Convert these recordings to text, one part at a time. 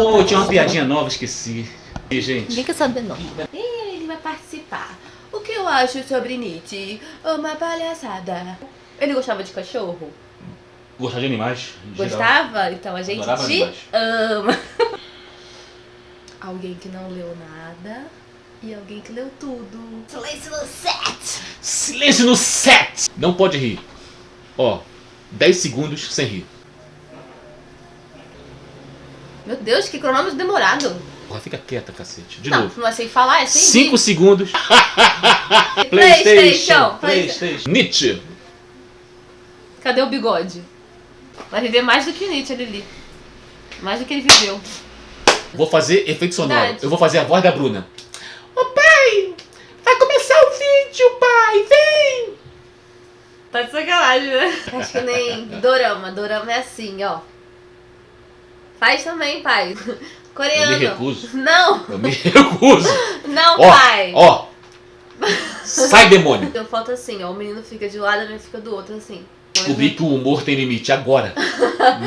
Oh, tinha uma piadinha nova, esqueci. E, gente? Ninguém quer saber não. E ele vai participar. O que eu acho sobre Nietzsche? Uma palhaçada. Ele gostava de cachorro? Gostar de animais? em geral. Gostava? Então a gente Adorava te animais. ama. Alguém que não leu nada e alguém que leu tudo. Silêncio no set! Silêncio no set! Não pode rir. Ó, 10 segundos sem rir. Meu Deus, que cronômetro demorado. Porra, fica quieta, cacete. De Não, novo. não é sem falar, é sem 5 rir. segundos. PlayStation. Nietzsche. Cadê o bigode? Vai viver mais do que o Nietzsche, Lili. Mais do que ele viveu. Vou fazer efeito sonoro. Verdade. Eu vou fazer a voz da Bruna. Ô pai, vai começar o vídeo, pai. Vem. Tá de sacanagem, né? Acho que nem dorama. Dorama é assim, ó. Faz também, pai. Coreano. Eu me recuso. Não, Eu me recuso. não, Ó, pai. ó. Sai, demônio. Eu foto assim, ó. O menino fica de um lado, a menina fica do outro, assim. Descobri que o humor tem limite agora.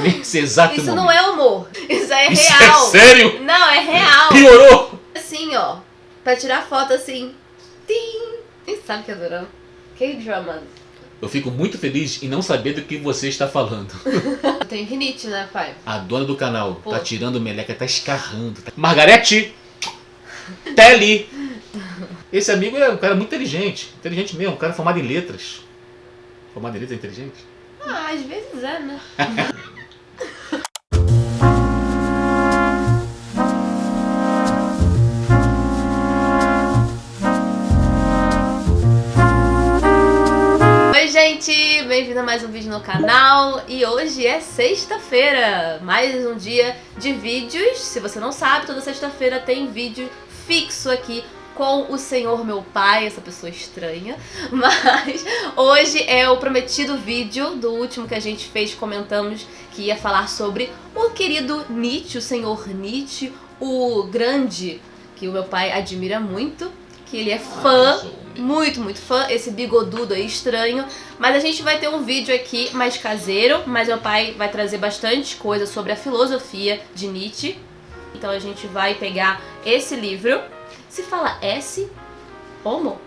Nesse exato Isso momento. não é humor. Isso aí é Isso real. é sério? Não, é real. Piorou. Assim, ó. Pra tirar foto assim. Tim. Quem sabe que é dorama? K-drama. Eu fico muito feliz em não saber do que você está falando. Eu tenho rinite, né, pai? A dona do canal Pô. tá tirando meleca, tá escarrando. Margarete! Telly! Esse amigo é um cara muito inteligente. Inteligente mesmo, um cara formado em letras. Formado em letras é inteligente? Ah, às vezes é, né? Oi, gente! Bem-vindo a mais um vídeo no canal. E hoje é sexta-feira. Mais um dia de vídeos. Se você não sabe, toda sexta-feira tem vídeo fixo aqui com o Senhor meu pai, essa pessoa estranha. Mas hoje é o prometido vídeo do último que a gente fez, comentamos que ia falar sobre o querido Nietzsche, o Senhor Nietzsche, o grande, que o meu pai admira muito, que ele é fã, muito fã, esse bigodudo aí estranho. Mas a gente vai ter um vídeo aqui mais caseiro, mas meu pai vai trazer bastante coisa sobre a filosofia de Nietzsche. Então a gente vai pegar esse livro. Se fala S, homo?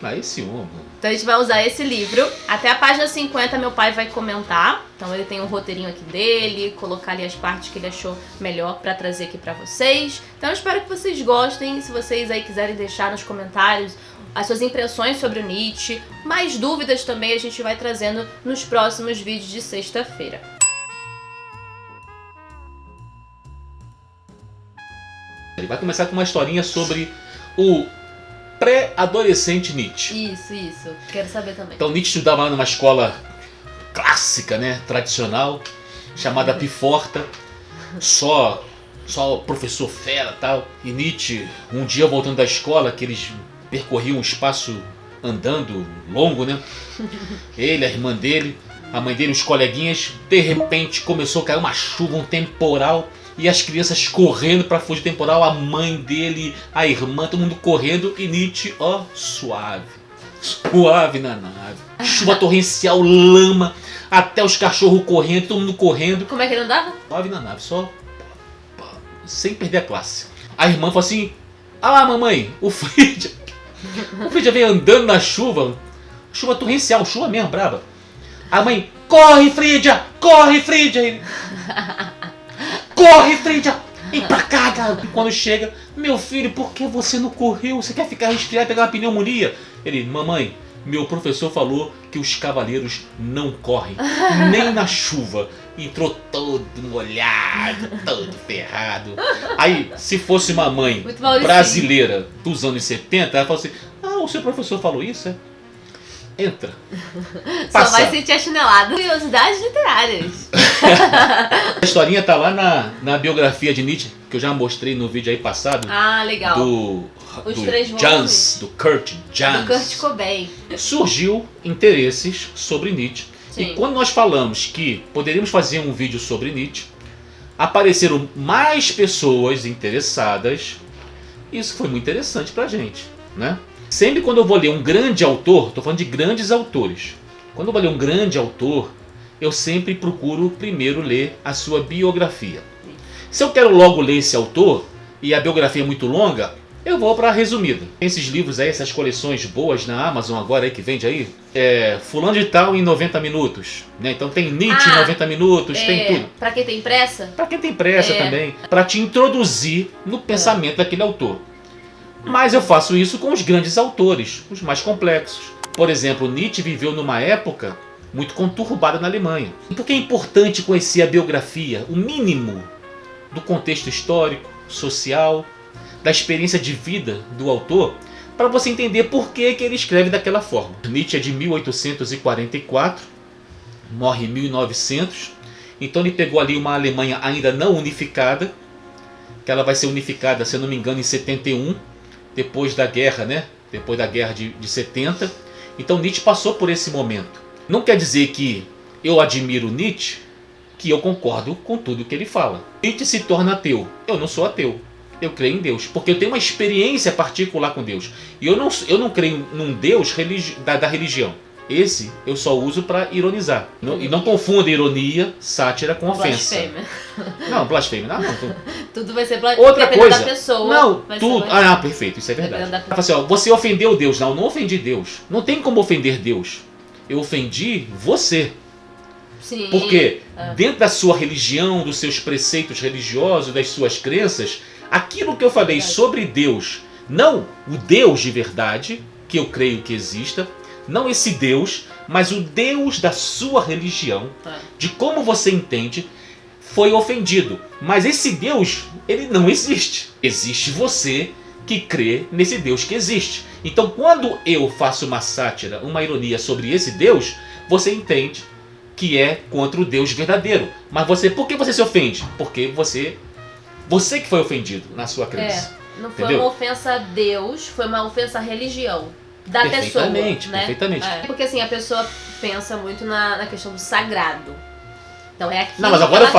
Ah, esse homem. Então a gente vai usar esse livro. Até a página 50 meu pai vai comentar. Então ele tem um roteirinho aqui dele, colocar ali as partes que ele achou melhor pra trazer aqui pra vocês. Então eu espero que vocês gostem. Se vocês aí quiserem deixar nos comentários as suas impressões sobre o Nietzsche, mais dúvidas também a gente vai trazendo nos próximos vídeos de sexta-feira. Ele vai começar com uma historinha sobre o pré-adolescente Nietzsche. Isso. Quero saber também. Então Nietzsche estudava numa escola clássica, né, tradicional, chamada Piforta, só professor fera e tal. E Nietzsche, um dia voltando da escola, que eles percorriam um espaço andando longo, né? Ele, a irmã dele, a mãe dele, os coleguinhas, de repente começou a cair uma chuva, um temporal. E as crianças correndo para fugir do temporal, a mãe dele, a irmã, todo mundo correndo. E Nietzsche, ó, suave na nave. Chuva torrencial, lama, até os cachorros correndo, todo mundo correndo. Como é que ele andava? Suave na nave, só sem perder a classe. A irmã falou assim: ah lá, mamãe, o Frida veio andando na chuva. Chuva torrencial, chuva mesmo, braba. A mãe: corre, Frida, corre, Frida. Corre, Frida! Vem pra cá, cara! Quando chega, meu filho, por que você não correu? Você quer ficar resfriado e pegar uma pneumonia? Ele: mamãe, meu professor falou que os cavaleiros não correm, nem na chuva. Entrou todo molhado, todo ferrado. Aí, se fosse uma mãe brasileira dos anos 70, ela falou assim: ah, o seu professor falou isso, é? Entra. Só vai sentir a chinelada. Curiosidades literárias. A historinha tá lá na biografia de Nietzsche, que eu já mostrei no vídeo aí passado. Ah, legal. Os três volumes. Do Kurt Jans. Do Kurt Cobain. Surgiu interesses sobre Nietzsche. Sim. E quando nós falamos que poderíamos fazer um vídeo sobre Nietzsche, apareceram mais pessoas interessadas. Isso foi muito interessante pra gente, né? Sempre quando eu vou ler um grande autor, estou falando de grandes autores. Quando eu vou ler um grande autor, eu sempre procuro primeiro ler a sua biografia. Se eu quero logo ler esse autor e a biografia é muito longa, eu vou para a resumida. Tem esses livros aí, essas coleções boas na Amazon agora aí que vende aí. Fulano de Tal em 90 minutos. Né? Então tem Nietzsche em 90 minutos, tem tudo. Pra quem tem pressa? Pra quem tem pressa também. Pra te introduzir no pensamento daquele autor. Mas eu faço isso com os grandes autores, os mais complexos. Por exemplo, Nietzsche viveu numa época muito conturbada na Alemanha. E por que é importante conhecer a biografia, o mínimo do contexto histórico, social, da experiência de vida do autor, para você entender por que ele escreve daquela forma. Nietzsche é de 1844, morre em 1900, então ele pegou ali uma Alemanha ainda não unificada, que ela vai ser unificada, se eu não me engano, em 71, depois da guerra, né? Depois da guerra de 70. Então Nietzsche passou por esse momento. Não quer dizer que eu admiro Nietzsche, que eu concordo com tudo que ele fala. Nietzsche se torna ateu. Eu não sou ateu. Eu creio em Deus, porque eu tenho uma experiência particular com Deus. E eu não creio num Deus da religião. Esse eu só uso para ironizar. E não confunda ironia, sátira com ofensa. Blasfêmia. Não, blasfêmia. Não. Tudo vai ser Outra coisa. da pessoa. Não, tudo. Perfeito, isso é verdade. Assim, ó, você ofendeu Deus. Não, não ofendi Deus. Não tem como ofender Deus. Eu ofendi você. Sim. Porque dentro da sua religião, dos seus preceitos religiosos, das suas crenças, aquilo que eu falei sobre Deus, não o Deus de verdade, que eu creio que exista, não esse Deus, mas o Deus da sua religião, de como você entende, foi ofendido. Mas esse Deus, ele não existe. Existe você que crê nesse Deus que existe. Então, quando eu faço uma sátira, uma ironia sobre esse Deus, você entende que é contra o Deus verdadeiro. Mas por que você se ofende? Porque você que foi ofendido na sua crença. Não foi uma ofensa a Deus, foi uma ofensa à religião da pessoa. Perfeitamente. Porque assim, a pessoa pensa muito na questão do sagrado. Então é aquilo. Não, mas agora eu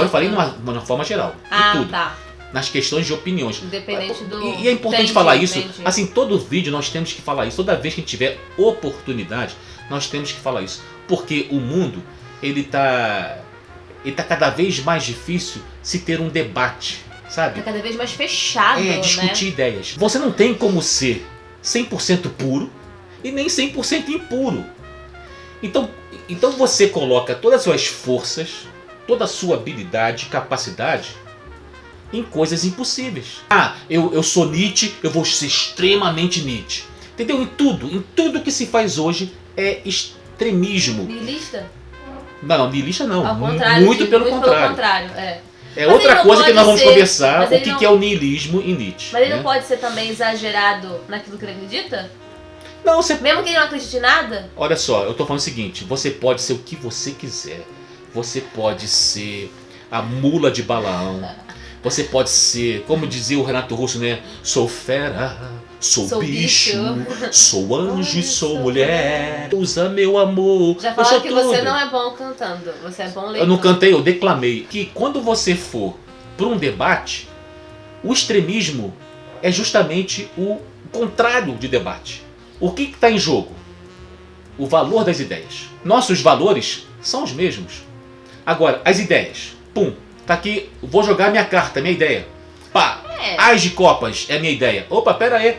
falei de uma forma geral. De tudo. Tá. Nas questões de opiniões. Independente do... E é importante falar isso. Assim, todo vídeo nós temos que falar isso. Toda vez que a gente tiver oportunidade, nós temos que falar isso. Porque o mundo, ele tá cada vez mais difícil se ter um debate, sabe? Tá cada vez mais fechado, discutir ideias. Você não tem como ser 100% puro e nem 100% impuro. Então você coloca todas as suas forças, toda a sua habilidade, capacidade em coisas impossíveis. Eu sou Nietzsche, eu vou ser extremamente Nietzsche. Entendeu? Em tudo que se faz hoje é extremismo. Niilista? Não, niilista não. Ao contrário, muito pelo contrário. Mas outra coisa que nós vamos conversar, o que é o niilismo em Nietzsche. Mas ele não pode ser também exagerado naquilo que ele acredita? Não, mesmo que ele não acredite em nada? Olha só, eu tô falando o seguinte, você pode ser o que você quiser. Você pode ser a mula de Balaão. Você pode ser, como dizia o Renato Russo, né? Sou fera, sou bicho, sou anjo e sou mulher. Usa meu amor. Já falaram que você não é bom cantando, você é bom leitor. Eu não cantei, eu declamei. Que quando você for para um debate, o extremismo é justamente o contrário de debate. O que está em jogo? O valor das ideias. Nossos valores são os mesmos. Agora, as ideias. Tá aqui, vou jogar minha carta, minha ideia. As de copas é minha ideia. Opa, pera aí.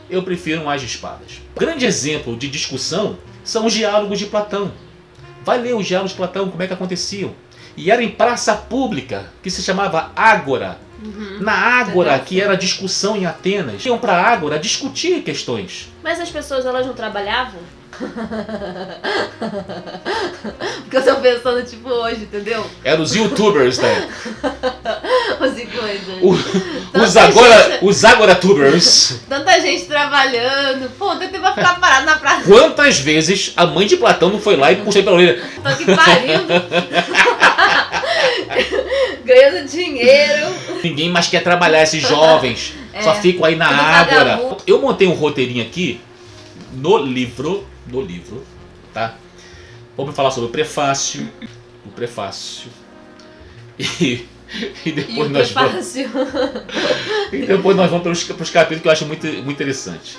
Eu prefiro um as de espadas. Grande exemplo de discussão são os diálogos de Platão. Vai ler os diálogos de Platão, como é que aconteciam. E era em praça pública, que se chamava Ágora. Na Ágora, que era discussão em Atenas. Iam pra Ágora discutir questões. Mas as pessoas, elas não trabalhavam? Porque eu tô pensando tipo hoje, entendeu? Eram os youtubers, né? Os agoratubers. Tanta gente trabalhando. Pô, tem tempo pra ficar parado na praça. Quantas vezes a mãe de Platão não foi lá e puxou pela orelha? Tô aqui parindo. Ganhando dinheiro. Ninguém mais quer trabalhar, esses jovens. Só ficam aí na Ágora. Eu montei um roteirinho aqui no livro, tá? Vamos falar sobre o prefácio. E depois nós vamos. E depois nós vamos para os capítulos que eu acho muito, muito interessante.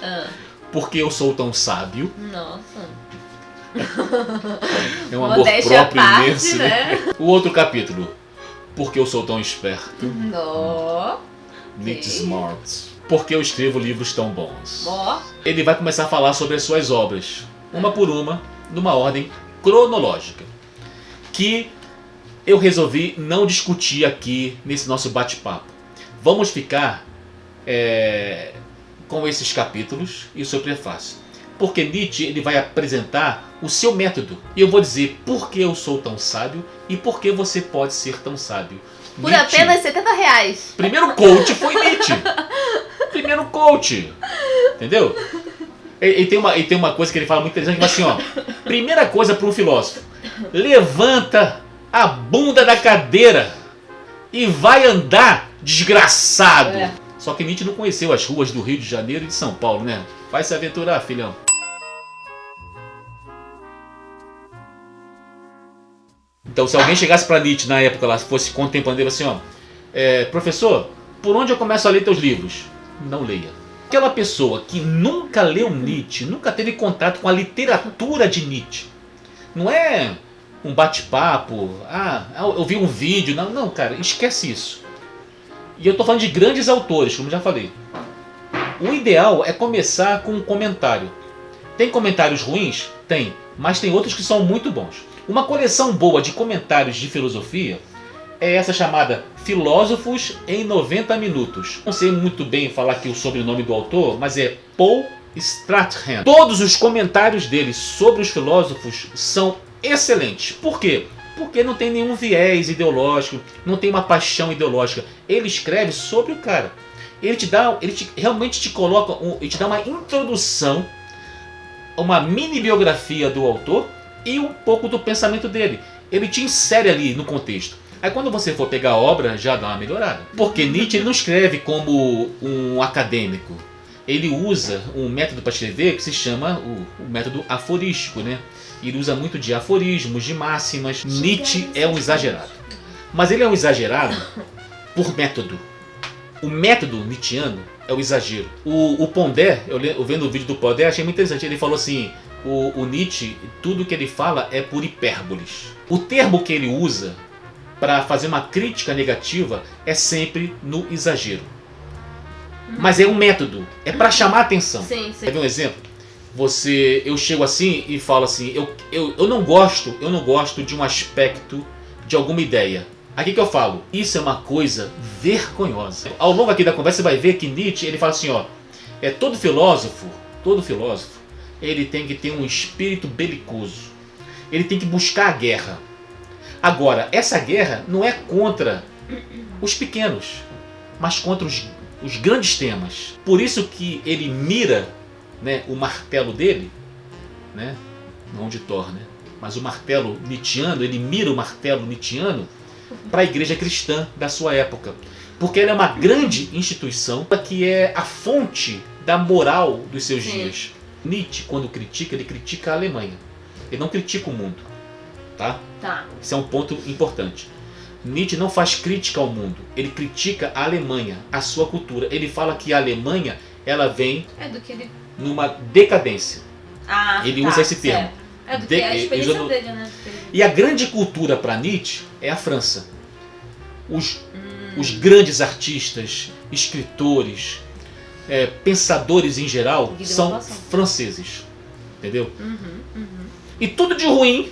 Porque eu sou tão sábio. Nossa. É um amor próprio imenso, né? O outro capítulo. Por que eu sou tão esperto? Nó. Nietzsche Smart. Por que eu escrevo livros tão bons? Ó. Ele vai começar a falar sobre as suas obras, uma por uma, numa ordem cronológica, que eu resolvi não discutir aqui nesse nosso bate-papo. Vamos ficar com esses capítulos e o seu prefácio. Porque Nietzsche ele vai apresentar o seu método. E eu vou dizer por que eu sou tão sábio e por que você pode ser tão sábio. Por Nietzsche, apenas R$70. primeiro coach foi Nietzsche. Primeiro coach. Entendeu? E tem uma coisa que ele fala muito interessante, que é assim, ó. Primeira coisa para um filósofo. Levanta a bunda da cadeira e vai andar, desgraçado. Só que Nietzsche não conheceu as ruas do Rio de Janeiro e de São Paulo, né? Vai se aventurar, filhão. Então, se alguém chegasse para Nietzsche na época, lá, fosse contemplando ele assim, ó, professor, por onde eu começo a ler teus livros? Não leia. Aquela pessoa que nunca leu Nietzsche, nunca teve contato com a literatura de Nietzsche, não é um bate-papo, eu vi um vídeo, não, cara, esquece isso. E eu estou falando de grandes autores, como já falei. O ideal é começar com um comentário. Tem comentários ruins? Tem, mas tem outros que são muito bons. Uma coleção boa de comentários de filosofia é essa chamada Filósofos em 90 Minutos. Não sei muito bem falar aqui o sobrenome do autor, mas é Paul Strathairn. Todos os comentários dele sobre os filósofos são excelentes. Por quê? Porque não tem nenhum viés ideológico, não tem uma paixão ideológica. Ele escreve sobre o cara. Realmente te coloca, ele te dá uma introdução, uma mini biografia do autor e um pouco do pensamento dele. Ele te insere ali no contexto. Aí quando você for pegar a obra, já dá uma melhorada. Porque Nietzsche ele não escreve como um acadêmico. Ele usa um método para escrever que se chama o método aforístico, né? Ele usa muito de aforismos, de máximas. Nietzsche é um exagerado. Mas ele é um exagerado por método. O método nietzschiano é o exagero. O Pondé, eu vendo o vídeo do Pondé, achei muito interessante. Ele falou assim, o Nietzsche, tudo que ele fala é por hipérboles. O termo que ele usa para fazer uma crítica negativa é sempre no exagero. Mas é um método, é para chamar a atenção. Sim. Quer ver um exemplo? Eu chego assim e falo assim, eu não gosto de um aspecto de alguma ideia. Aqui que eu falo, isso é uma coisa vergonhosa. Ao longo aqui da conversa você vai ver que Nietzsche, ele fala assim, ó, todo filósofo, ele tem que ter um espírito belicoso. Ele tem que buscar a guerra. Agora, essa guerra não é contra os pequenos, mas contra os grandes temas. Por isso que ele mira, né, o martelo dele, né, não de Thor, né, mas o martelo nietzschiano, ele mira o martelo nietzschiano para a igreja cristã da sua época. Porque ela é uma grande instituição que é a fonte da moral dos seus dias. Nietzsche, quando critica, ele critica a Alemanha. Ele não critica o mundo. Tá? Isso é um ponto importante. Nietzsche não faz crítica ao mundo. Ele critica a Alemanha, a sua cultura. Ele fala que a Alemanha ela vem numa decadência. Ele usa esse termo. É do que é a experiência dele, né? E a grande cultura para Nietzsche é a França. Os grandes artistas, escritores, pensadores em geral são franceses. Entendeu? E tudo de ruim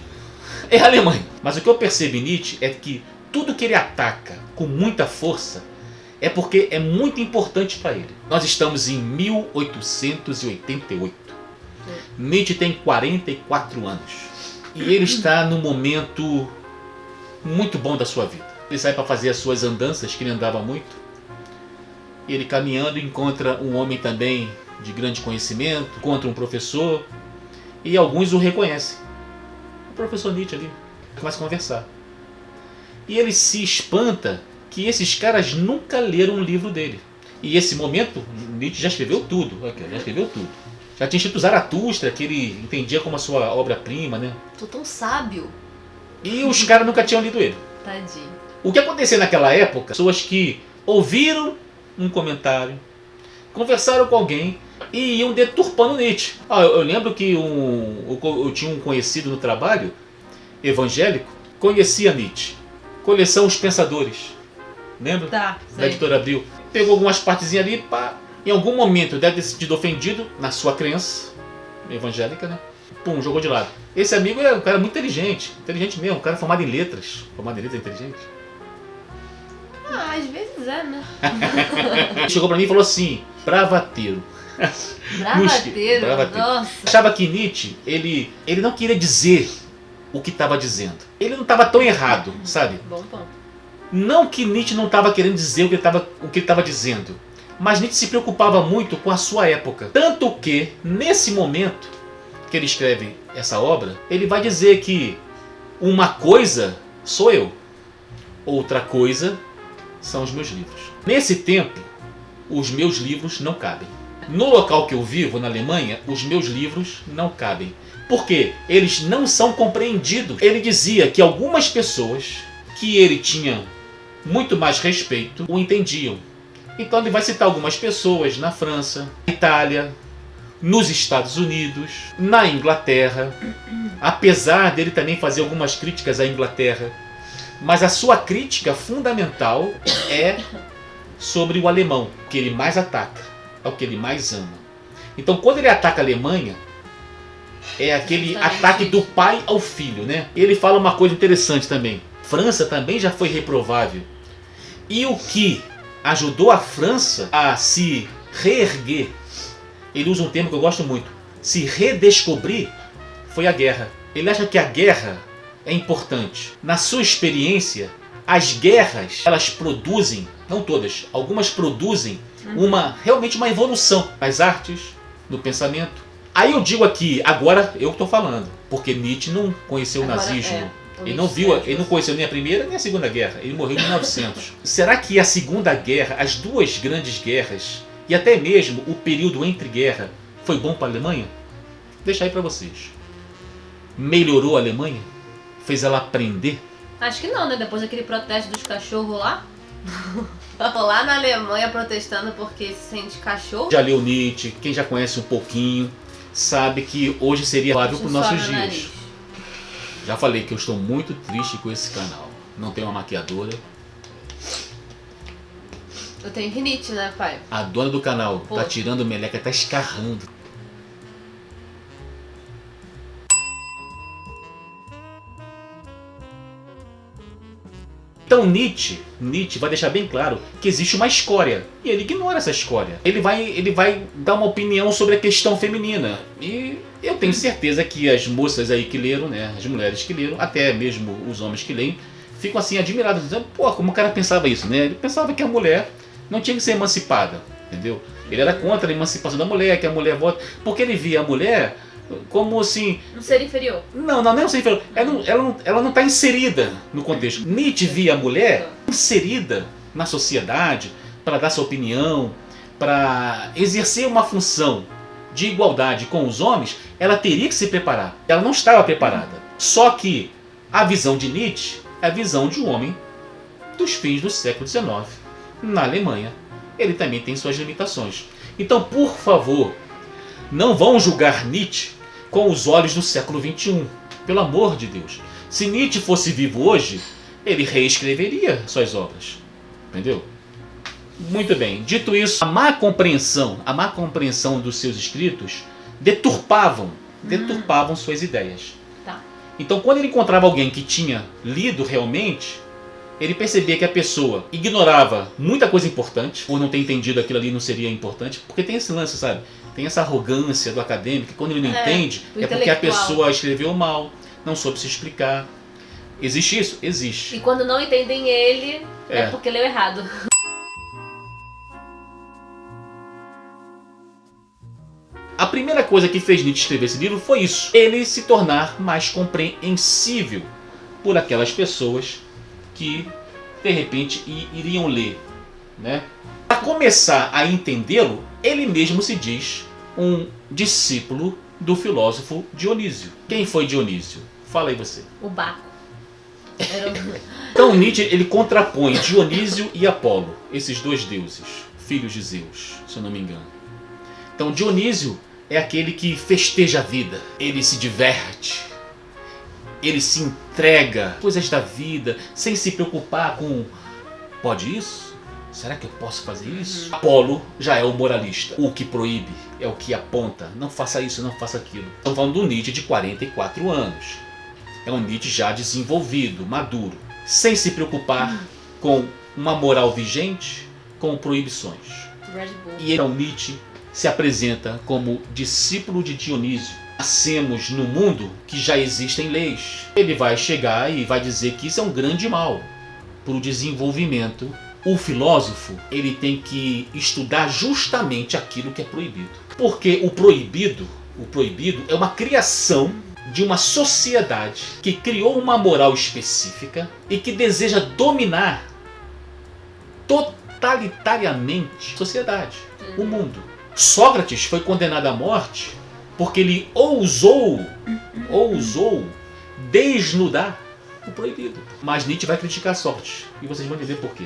é a Alemanha. Mas o que eu percebo em Nietzsche é que tudo que ele ataca com muita força é porque é muito importante para ele. Nós estamos em 1888. Nietzsche tem 44 anos. E ele está num momento muito bom da sua vida. Ele sai para fazer as suas andanças, que ele andava muito. E ele caminhando encontra um homem também de grande conhecimento, encontra um professor. E alguns o reconhecem. O professor Nietzsche ali começa a conversar. E ele se espanta que esses caras nunca leram um livro dele. E esse momento, Nietzsche já escreveu tudo. Já tinha escrito Zaratustra, que ele entendia como a sua obra-prima, né? Tô tão sábio. E os caras nunca tinham lido ele. Tadinho. O que acontecia naquela época, pessoas que ouviram um comentário, conversaram com alguém e iam deturpando Nietzsche. Eu lembro que eu tinha um conhecido no trabalho, evangélico, conhecia Nietzsche. coleção Os Pensadores. Lembra? Tá, Da editora Abril. Pegou algumas partezinhas ali, pá. Em algum momento deve ter se sentido ofendido na sua crença evangélica, né? Pum, jogou de lado. Esse amigo é um cara muito inteligente mesmo, um cara formado em letras. Formado em letras é inteligente. Ah, às vezes é, né? Chegou pra mim e falou assim: bravateiro. Bravateiro, Bravateiro. nossa. Achava que Nietzsche, ele não queria dizer o que estava dizendo. Ele não estava tão errado, sabe? Bom ponto. Não que Nietzsche não estava querendo dizer o que ele estava dizendo, mas Nietzsche se preocupava muito com a sua época. Tanto que, nesse momento que ele escreve essa obra, ele vai dizer que uma coisa sou eu, outra coisa são os meus livros. Nesse tempo, os meus livros não cabem. No local que eu vivo, na Alemanha, os meus livros não cabem. Por quê? Eles não são compreendidos. Ele dizia que algumas pessoas que ele tinha muito mais respeito o entendiam. Então ele vai citar algumas pessoas na França, na Itália, nos Estados Unidos, na Inglaterra. Apesar dele também fazer algumas críticas à Inglaterra, mas a sua crítica fundamental é sobre o alemão, que ele mais ataca, é o que ele mais ama. Então quando ele ataca a Alemanha, é aquele ataque do pai ao filho, né? Ele fala uma coisa interessante também. França também já foi reprovável. E o que ajudou a França a se reerguer, ele usa um termo que eu gosto muito, se redescobrir, foi a guerra. Ele acha que a guerra é importante. Na sua experiência, as guerras, elas produzem, não todas, algumas produzem realmente uma evolução nas artes, no pensamento. Aí eu digo aqui, agora eu estou falando, porque Nietzsche não conheceu o nazismo. Ele não conheceu nem a Primeira nem a Segunda Guerra. Ele morreu em 1900. Será que a Segunda Guerra, as duas grandes guerras, e até mesmo o período entre guerra, foi bom para a Alemanha? Deixa aí para vocês. Melhorou a Alemanha? Fez ela aprender? Acho que não, né? Depois daquele protesto dos cachorros lá. Lá na Alemanha protestando porque se sente cachorro. Já leu Nietzsche, quem já conhece um pouquinho, sabe que hoje seria válido para os nossos dias. Nariz. Já falei que eu estou muito triste com esse canal. Não tenho uma maquiadora. Eu tenho rinite, né, pai? A dona do canal Pô. tá tirando meleca, tá escarrando. Então Nietzsche vai deixar bem claro que existe uma escória. E ele ignora essa escória. Ele vai dar uma opinião sobre a questão feminina. E eu tenho certeza que as moças aí que leram, né, as mulheres que leram, até mesmo os homens que leem, ficam assim admirados, dizendo, pô, como o cara pensava isso, né? Ele pensava que a mulher não tinha que ser emancipada, entendeu? Ele era contra a emancipação da mulher, que a mulher vota, porque ele via a mulher como assim... Um ser inferior. Não é um ser inferior. Ela não está inserida no contexto. Nietzsche via a mulher inserida na sociedade para dar sua opinião, para exercer uma função de igualdade com os homens. Ela teria que se preparar. Ela não estava preparada. Só que a visão de Nietzsche é a visão de um homem dos fins do século XIX, na Alemanha. Ele também tem suas limitações. Então, por favor, não vão julgar Nietzsche com os olhos do século XXI. Pelo amor de Deus. Se Nietzsche fosse vivo hoje, ele reescreveria suas obras. Entendeu? Muito bem. Dito isso, a má compreensão dos seus escritos deturpavam suas ideias. Tá. Então, quando ele encontrava alguém que tinha lido realmente, ele percebia que a pessoa ignorava muita coisa importante, por não ter entendido aquilo ali não seria importante, porque tem esse lance, sabe? Tem essa arrogância do acadêmico, que quando ele não entende, é porque a pessoa escreveu mal, não soube se explicar. Existe isso? Existe. E quando não entendem ele, é porque leu errado. A primeira coisa que fez Nietzsche escrever esse livro foi isso. Ele se tornar mais compreensível por aquelas pessoas que, de repente, iriam ler, né? Para começar a entendê-lo, ele mesmo se diz um discípulo do filósofo Dionísio. Quem foi Dionísio? Fala aí você. O Baco. Então Nietzsche ele contrapõe Dionísio e Apolo, esses dois deuses, filhos de Zeus, se eu não me engano. Então Dionísio é aquele que festeja a vida, ele se diverte. ele se entrega às coisas da vida, sem se preocupar com: pode isso? Será que eu posso fazer isso? Apolo já é o moralista. O que proíbe é o que aponta: não faça isso, não faça aquilo. Estamos falando do Nietzsche de 44 anos. É um Nietzsche já desenvolvido, maduro, sem se preocupar com uma moral vigente, com proibições. E então Nietzsche se apresenta como discípulo de Dionísio. Nascemos no mundo que já existem leis. Ele vai chegar e vai dizer que isso é um grande mal para o desenvolvimento. O filósofo, ele tem que estudar justamente aquilo que é proibido. Porque o proibido é uma criação de uma sociedade que criou uma moral específica e que deseja dominar totalitariamente a sociedade, o mundo. Sócrates foi condenado à morte porque ele ousou desnudar o proibido. Mas Nietzsche vai criticar Sócrates, e vocês vão entender por quê.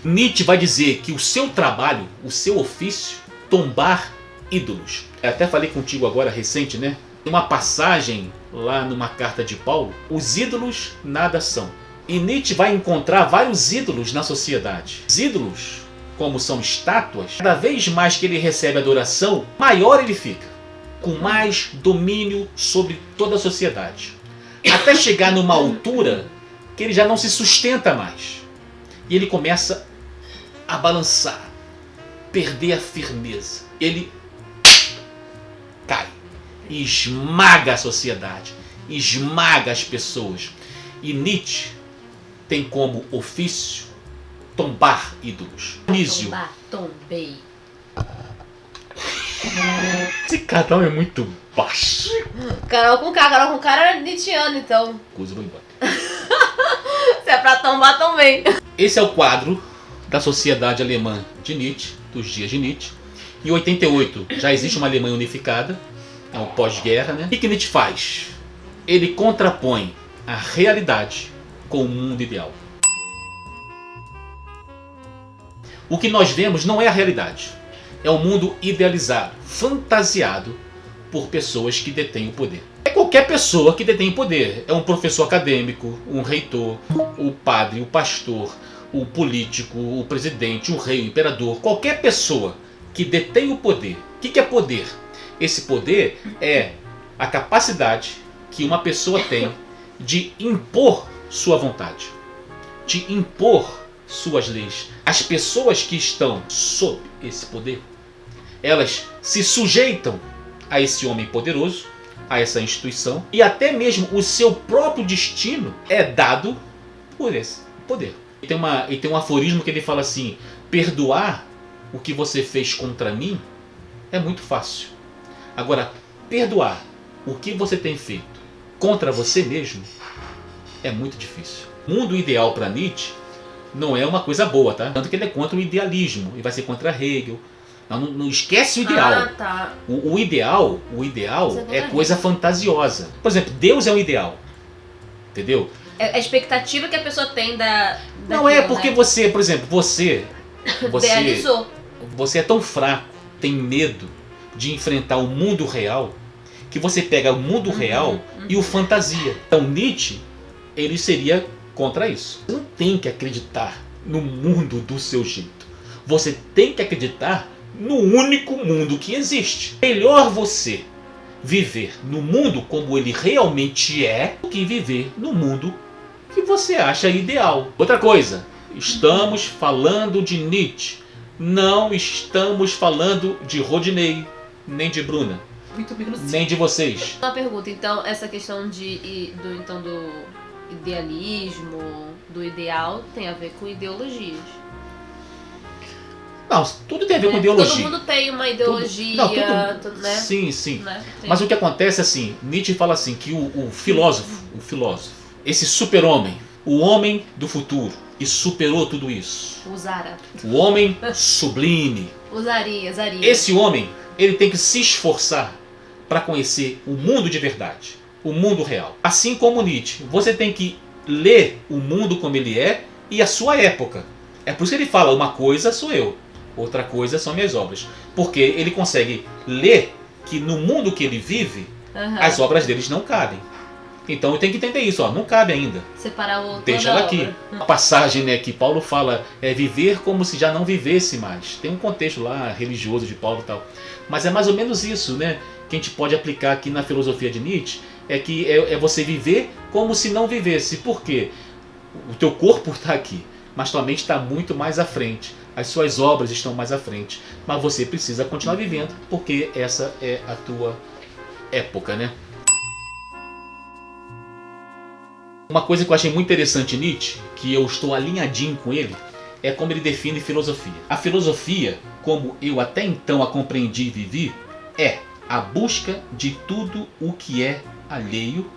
Nietzsche vai dizer que o seu trabalho, o seu ofício, tombar ídolos. Eu até falei contigo agora, recente, né? Uma passagem lá numa carta de Paulo: os ídolos nada são. E Nietzsche vai encontrar vários ídolos na sociedade. Os ídolos, como são estátuas, cada vez mais que ele recebe adoração, maior ele fica, com mais domínio sobre toda a sociedade. Até chegar numa altura que ele já não se sustenta mais. E ele começa a balançar, perder a firmeza. Ele cai e esmaga a sociedade, esmaga as pessoas. E Nietzsche tem como ofício tombar ídolos. Dionísio. Tombei. Esse canal é muito baixo. Carol com cara é Nietzscheano, então. Coisa, eu vou embora. Se é pra tombar, tombei. Esse é o quadro da sociedade alemã de Nietzsche, dos dias de Nietzsche. Em 88 já existe uma Alemanha unificada, é um pós-guerra, né? E o que Nietzsche faz? Ele contrapõe a realidade com o mundo ideal. O que nós vemos não é a realidade. É um mundo idealizado, fantasiado por pessoas que detêm o poder. É qualquer pessoa que detém o poder. É um professor acadêmico, um reitor, o padre, o pastor, o político, o presidente, o rei, o imperador. Qualquer pessoa que detém o poder. O que é poder? Esse poder é a capacidade que uma pessoa tem de impor sua vontade, de impor suas leis. As pessoas que estão sob esse poder, elas se sujeitam a esse homem poderoso, a essa instituição, e até mesmo o seu próprio destino é dado por esse poder. E tem um aforismo que ele fala assim: perdoar o que você fez contra mim é muito fácil. Agora, perdoar o que você tem feito contra você mesmo é muito difícil. O mundo ideal para Nietzsche não é uma coisa boa, tá? Tanto que ele é contra o idealismo e vai ser contra Hegel. Não esquece o ideal. Ah, tá. O ideal é coisa fantasiosa. Por exemplo, Deus é um ideal. Entendeu? É a expectativa que a pessoa tem Não é porque, né? Você, por exemplo, você idealizou. Você é tão fraco, tem medo de enfrentar o mundo real, que você pega o mundo real e o fantasia. Então Nietzsche, ele seria contra isso. Você não tem que acreditar no mundo do seu jeito. Você tem que acreditar no único mundo que existe. Melhor você viver no mundo como ele realmente é do que viver no mundo que você acha ideal. Outra coisa, estamos falando de Nietzsche. Não estamos falando de Rodinei, nem de Bruna. Muito menos. Nem de vocês. Uma pergunta, então, essa questão do idealismo, do ideal, tem a ver com ideologias. Não, tudo tem a ver com ideologia. Todo mundo tem uma ideologia, né? Sim, sim. Né? Mas o que acontece é assim, Nietzsche fala assim, que o filósofo, esse super-homem, o homem do futuro, e superou tudo isso. O homem sublime. Usaria. Esse homem, ele tem que se esforçar para conhecer o mundo de verdade, o mundo real. Assim como Nietzsche, você tem que ler o mundo como ele é e a sua época. É por isso que ele fala, uma coisa sou eu, outra coisa são minhas obras. Porque ele consegue ler que no mundo que ele vive, as obras deles não cabem. Então eu tenho que entender isso, ó, não cabe ainda. Separar o Deixa ela aqui. A passagem, né, que Paulo fala é viver como se já não vivesse mais. Tem um contexto lá religioso de Paulo e tal. Mas é mais ou menos isso, né, que a gente pode aplicar aqui na filosofia de Nietzsche, é que é você viver como se não vivesse. Por quê? O teu corpo está aqui, mas tua mente está muito mais à frente. As suas obras estão mais à frente. Mas você precisa continuar vivendo, porque essa é a tua época, né? Uma coisa que eu achei muito interessante em Nietzsche, que eu estou alinhadinho com ele, é como ele define filosofia. A filosofia, como eu até então a compreendi e vivi, é a busca de tudo o que é alheio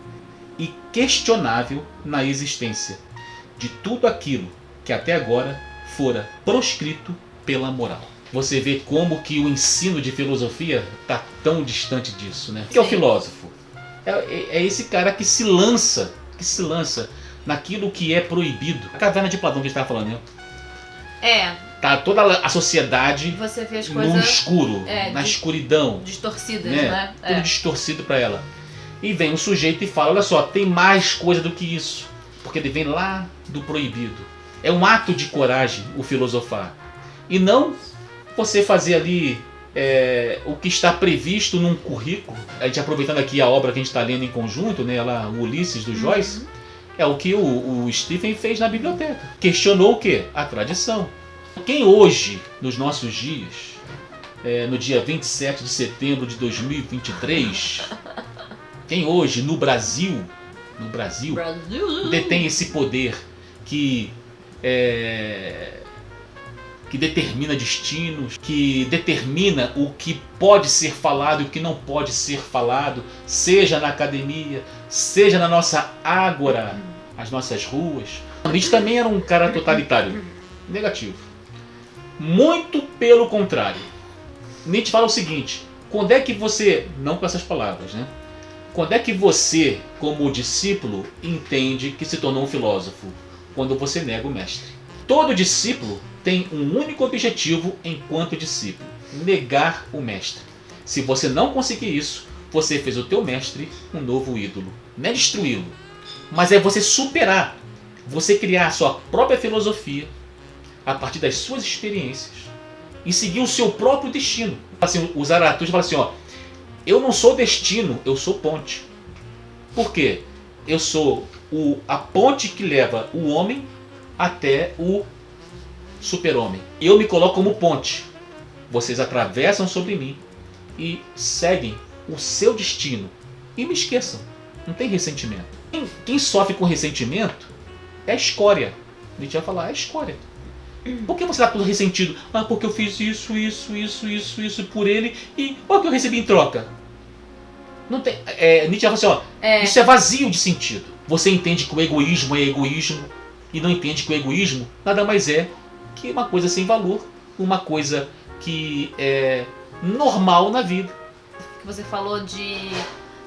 e questionável na existência, de tudo aquilo que até agora fora proscrito pela moral. Você vê como que o ensino de filosofia está tão distante disso, né? O que é o filósofo? É esse cara que se lança naquilo que é proibido. A caverna de Platão que a gente estava falando, né? Tá toda a sociedade você vê as no coisas, escuro, na escuridão. Distorcidas, né? Tudo distorcido para ela. E vem um sujeito e fala, olha só, tem mais coisa do que isso. Porque ele vem lá do proibido. É um ato de coragem o filosofar. E não você fazer ali o que está previsto num currículo. A gente aproveitando aqui a obra que a gente está lendo em conjunto, né, lá, o Ulisses do Joyce, é o que o Stephen fez na biblioteca. Questionou o quê? A tradição. Quem hoje, nos nossos dias, no dia 27 de setembro de 2023, quem hoje no Brasil detém esse poder que determina destinos, que determina o que pode ser falado e o que não pode ser falado, seja na academia, seja na nossa ágora, as nossas ruas. Nietzsche também era um cara totalitário, negativo. Muito pelo contrário. Nietzsche fala o seguinte, quando é que você, não com essas palavras, né? Quando é que você, como discípulo, entende que se tornou um filósofo? Quando você nega o mestre. Todo discípulo tem um único objetivo enquanto discípulo: negar o mestre. Se você não conseguir isso, você fez o teu mestre um novo ídolo. Não é destruí-lo, mas é você superar, você criar a sua própria filosofia a partir das suas experiências e seguir o seu próprio destino. Assim, o Zaratustra fala assim, ó, eu não sou destino, eu sou ponte. Por quê? Eu sou a ponte que leva o homem até o super-homem. Eu me coloco como ponte. Vocês atravessam sobre mim e seguem o seu destino. E me esqueçam. Não tem ressentimento. Quem sofre com ressentimento é a escória. A gente vai falar, é a escória. Por que você está todo ressentido? Ah, porque eu fiz isso por ele e olha o que eu recebi em troca. Não tem, Nietzsche fala assim, ó, isso é vazio de sentido. Você entende que o egoísmo é egoísmo e não entende que o egoísmo nada mais é que uma coisa sem valor, uma coisa que é normal na vida. Você falou de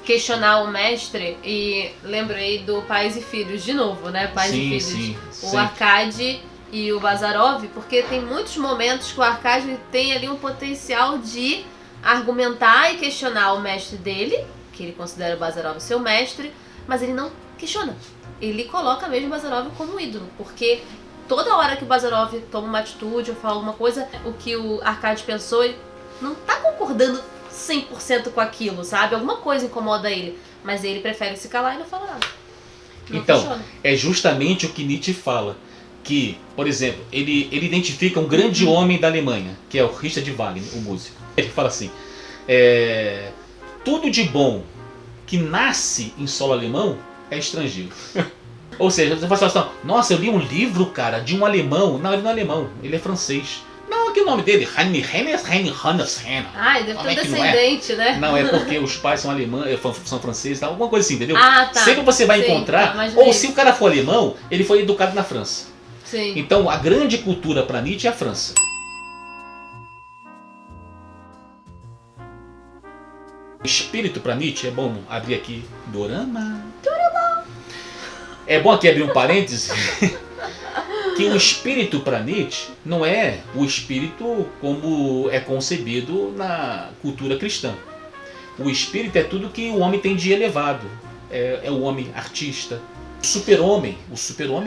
questionar o mestre e lembrei do Pais e Filhos de novo, né? Pais e Filhos. Sim, o Arkady e o Bazarov, porque tem muitos momentos que o Arkady tem ali um potencial de argumentar e questionar o mestre dele, que ele considera o Bazarov seu mestre, mas ele não questiona. Ele coloca mesmo o Bazarov como ídolo, porque toda hora que o Bazarov toma uma atitude ou fala alguma coisa, o que o Arkady pensou, ele não tá concordando 100% com aquilo, sabe? Alguma coisa incomoda ele, mas ele prefere se calar e não falar nada. Não então, questiona. é justamente o que Nietzsche fala. Que, por exemplo, ele identifica um grande homem da Alemanha, que é o Richard Wagner, o músico. Ele fala assim, tudo de bom que nasce em solo alemão é estrangeiro. Ou seja, você fala assim, nossa, eu li um livro, cara, de um alemão. Não, ele não é alemão, ele é francês. Não, que é o nome dele? Ah, ele deve ter descendente, né? Não, é porque os pais são alemães, são franceses, alguma coisa assim, entendeu? Ah, tá. Sempre você vai encontrar, ou se o cara for alemão, ele foi educado na França. Sim. Então a grande cultura para Nietzsche é a França. O espírito para Nietzsche, é bom abrir aqui Dorama. É bom aqui abrir um parêntese. Que o espírito para Nietzsche não é o espírito como é concebido na cultura cristã. O espírito é tudo que o homem tem de elevado. é o homem artista. O super-homem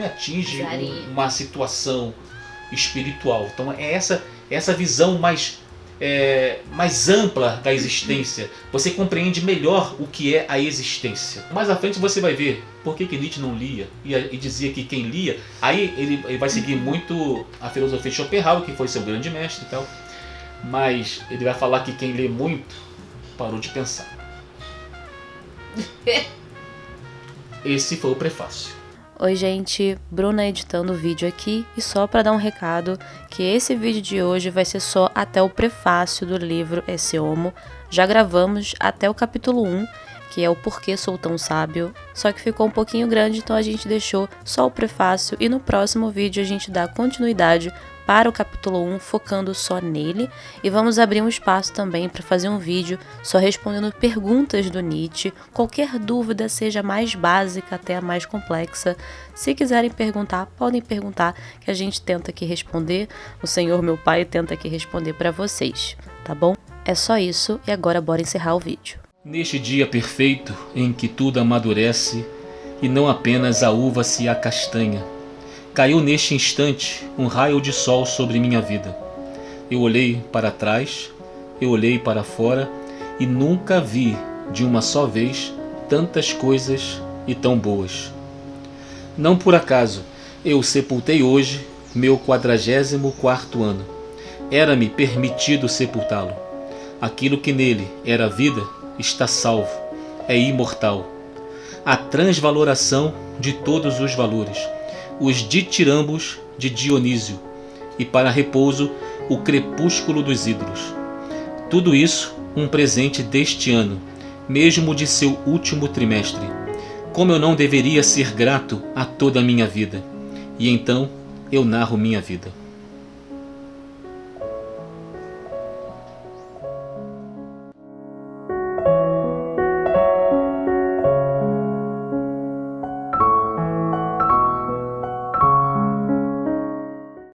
atinge uma situação espiritual. Então é essa visão mais ampla da existência. Você compreende melhor o que é a existência. Mais à frente você vai ver por que Nietzsche não lia e dizia que quem lia, aí ele vai seguir muito a filosofia de Schopenhauer, que foi seu grande mestre e tal, mas ele vai falar que quem lê muito parou de pensar. Esse foi o prefácio. Oi gente, Bruna editando o vídeo aqui e só para dar um recado que esse vídeo de hoje vai ser só até o prefácio do livro Esse Homo. Já gravamos até o capítulo 1, que é o Porquê Sou Tão Sábio, só que ficou um pouquinho grande, então a gente deixou só o prefácio e no próximo vídeo a gente dá continuidade para o capítulo 1, focando só nele, e vamos abrir um espaço também para fazer um vídeo só respondendo perguntas do Nietzsche, qualquer dúvida, seja a mais básica até a mais complexa. Se quiserem perguntar, podem perguntar, que a gente tenta aqui responder, o Senhor meu Pai tenta aqui responder para vocês, tá bom? É só isso, e agora bora encerrar o vídeo. Neste dia perfeito em que tudo amadurece e não apenas a uva se acastanha, caiu neste instante um raio de sol sobre minha vida. Eu olhei para trás, eu olhei para fora e nunca vi de uma só vez tantas coisas e tão boas. Não por acaso eu sepultei hoje meu 44º ano. Era-me permitido sepultá-lo. Aquilo que nele era vida está salvo, é imortal. A transvaloração de todos os valores, os ditirambos de Dionísio, e para repouso o crepúsculo dos ídolos. Tudo isso um presente deste ano, mesmo de seu último trimestre. Como eu não deveria ser grato a toda a minha vida? E então eu narro minha vida.